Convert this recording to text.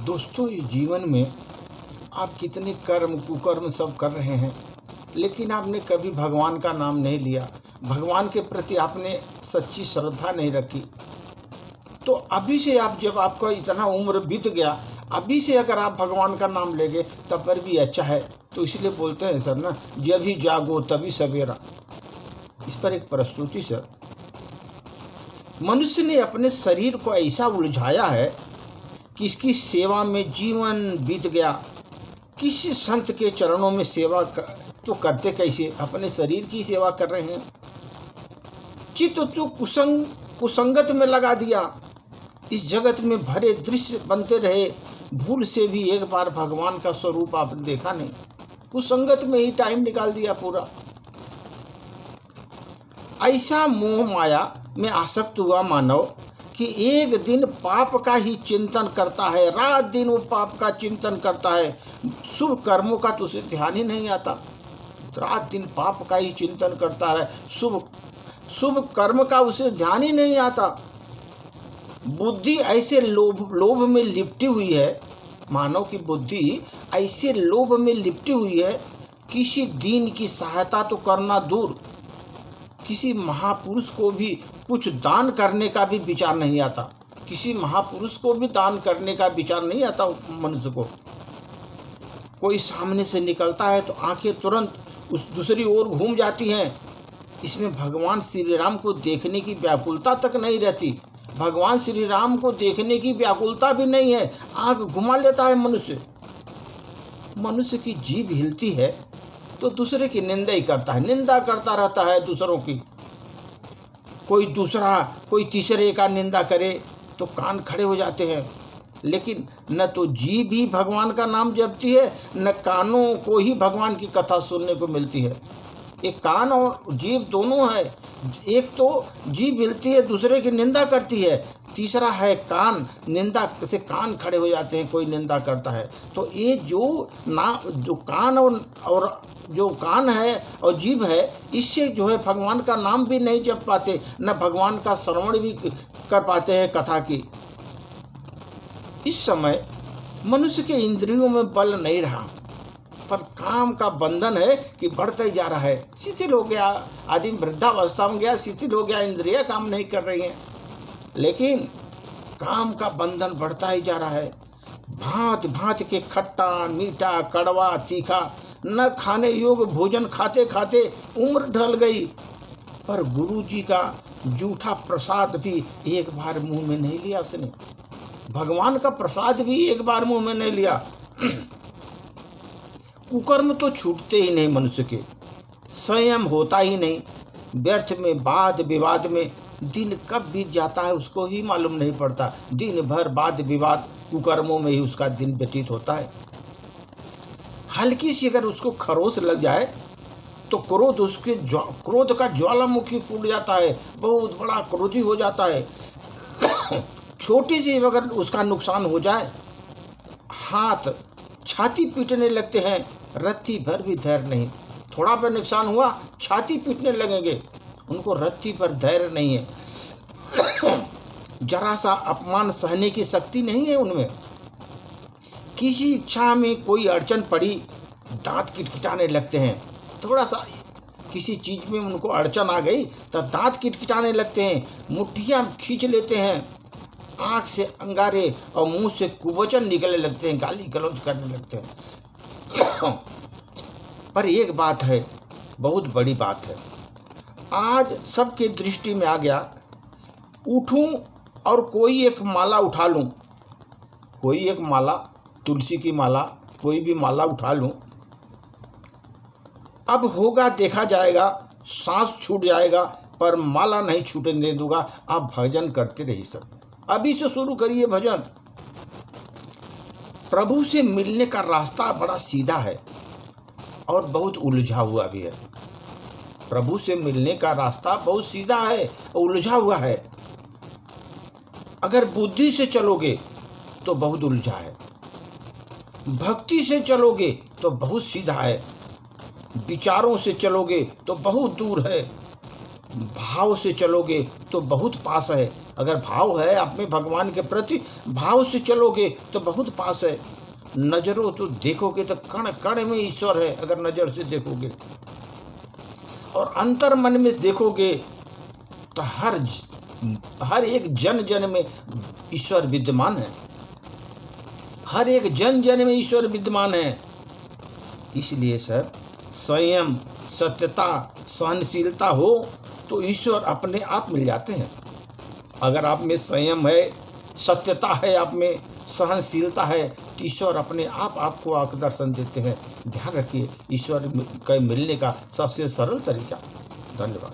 दोस्तों, इस जीवन में आप कितने कर्म कुकर्म सब कर रहे हैं, लेकिन आपने कभी भगवान का नाम नहीं लिया, भगवान के प्रति आपने सच्ची श्रद्धा नहीं रखी। तो अभी से आप, जब आपका इतना उम्र बीत गया, अभी से अगर आप भगवान का नाम लेंगे तब पर भी अच्छा है। तो इसलिए बोलते हैं सर ना, जब ही जागो तभी सवेरा। इस पर एक प्रस्तुति सर, मनुष्य ने अपने शरीर को ऐसा उलझाया है कि इसकी सेवा में जीवन बीत गया। किसी संत के चरणों में सेवा तो करते कैसे, अपने शरीर की सेवा कर रहे हैं। चित्त तो कुसंगत में लगा दिया। इस जगत में भरे दृश्य बनते रहे, भूल से भी एक बार भगवान का स्वरूप आपने देखा नहीं। कुसंगत में ही टाइम निकाल दिया पूरा। ऐसा मोह माया में आसक्त हुआ मानव कि एक दिन पाप का ही चिंतन करता है, रात दिन वो पाप का चिंतन करता है। शुभ कर्मों का तो उसे ध्यान ही नहीं आता, रात दिन पाप का ही चिंतन करता है। शुभ कर्म का उसे ध्यान ही नहीं आता। बुद्धि ऐसे लोभ में लिपटी हुई है, मानव की बुद्धि ऐसे लोभ में लिपटी हुई है, किसी दीन की सहायता तो करना दूर, किसी महापुरुष को भी कुछ दान करने का भी विचार नहीं आता। किसी महापुरुष को भी दान करने का विचार नहीं आता मनुष्य को। कोई सामने से निकलता है तो आंखें तुरंत उस दूसरी ओर घूम जाती हैं। इसमें भगवान श्री राम को देखने की व्याकुलता तक नहीं रहती। भगवान श्री राम को देखने की व्याकुलता भी नहीं है, आंख घुमा लेता है मनुष्य। मनुष्य की जीभ हिलती है तो दूसरे की निंदा ही करता है, निंदा करता रहता है दूसरों की। कोई तीसरे का निंदा करे तो कान खड़े हो जाते हैं। लेकिन न तो जीभ ही भगवान का नाम जपती है, न कानों को ही भगवान की कथा सुनने को मिलती है। एक कान और जीभ दोनों है। एक तो जीभ हिलती है, दूसरे की निंदा करती है। तीसरा है कान, निंदा से कान खड़े हो जाते हैं, कोई निंदा करता है तो ये जो कान और जो कान है और जीभ है, इससे जो है भगवान का नाम भी नहीं जप पाते, न भगवान का श्रवण भी कर पाते हैं कथा की। इस समय मनुष्य के इंद्रियों में बल नहीं रहा, पर काम का बंधन है कि बढ़ता ही जा रहा है। शिथिल हो गया आदमी, वृद्धावस्था में गया, शिथिल हो गया, इंद्रियां काम नहीं कर रही हैं, लेकिन काम का बंधन बढ़ता ही जा रहा है। भांत भांत के खट्टा मीठा कड़वा तीखा न खाने योग्य भोजन खाते खाते उम्र ढल गई, पर गुरु जी का जूठा प्रसाद भी एक बार मुंह में नहीं लिया उसने। भगवान का प्रसाद भी एक बार मुंह में नहीं लिया। कुकर्म तो छूटते ही नहीं मनुष्य के, संयम होता ही नहीं। व्यर्थ में वाद विवाद में दिन कब बीत जाता है उसको ही मालूम नहीं पड़ता। दिन भर वाद विवाद कुकर्मों में ही उसका दिन व्यतीत होता है। हल्की सी अगर उसको खरोच लग जाए तो क्रोध का ज्वालामुखी फूट जाता है, बहुत बड़ा क्रोधी हो जाता है। छोटी सी अगर उसका नुकसान हो जाए, हाथ छाती पीटने लगते हैं, रत्ती भर भी धैर्य नहीं। थोड़ा पर नुकसान हुआ छाती पीटने लगेंगे, उनको रत्ती पर धैर्य नहीं है। जरा सा अपमान सहने की शक्ति नहीं है उनमें। किसी इच्छा में कोई अड़चन पड़ी, दांत किटकिटाने लगते हैं। थोड़ा सा किसी चीज़ में उनको अड़चन आ गई तो दांत किटकिटाने लगते हैं, मुट्ठियाँ खींच लेते हैं, आँख से अंगारे और मुंह से कुवचन निकलने लगते हैं, गाली गलौज करने लगते हैं। पर एक बात है, बहुत बड़ी बात है, आज सबके दृष्टि में आ गया। उठूं और कोई एक माला उठा लूं, कोई एक माला, तुलसी की माला, कोई भी माला उठा लूं, अब होगा देखा जाएगा, सांस छूट जाएगा पर माला नहीं छूटने दूंगा। आप भजन करते रहिए, सब अभी से शुरू करिए भजन। प्रभु से मिलने का रास्ता बड़ा सीधा है और बहुत उलझा हुआ भी है। प्रभु से मिलने का रास्ता बहुत सीधा है और उलझा हुआ है। अगर बुद्धि से चलोगे तो बहुत उलझा है, भक्ति से चलोगे तो बहुत सीधा है, विचारों से चलोगे तो बहुत दूर है। भाव से चलोगे तो बहुत पास है। अगर भाव है आप में भगवान के प्रति, भाव से चलोगे तो बहुत पास है। नजरों तो देखोगे तो कण कण में ईश्वर है, अगर नजर से देखोगे, और अंतर मन में देखोगे तो हर एक जन जन में ईश्वर विद्यमान है। हर एक जन जन में ईश्वर विद्यमान है। इसलिए सर, संयम, सत्यता, सहनशीलता हो तो ईश्वर अपने आप मिल जाते हैं। अगर आप में संयम है, सत्यता है, आप में सहनशीलता है, तो ईश्वर अपने आप आपको आकर दर्शन देते हैं। ध्यान रखिए, ईश्वर के मिलने का सबसे सरल तरीका। धन्यवाद।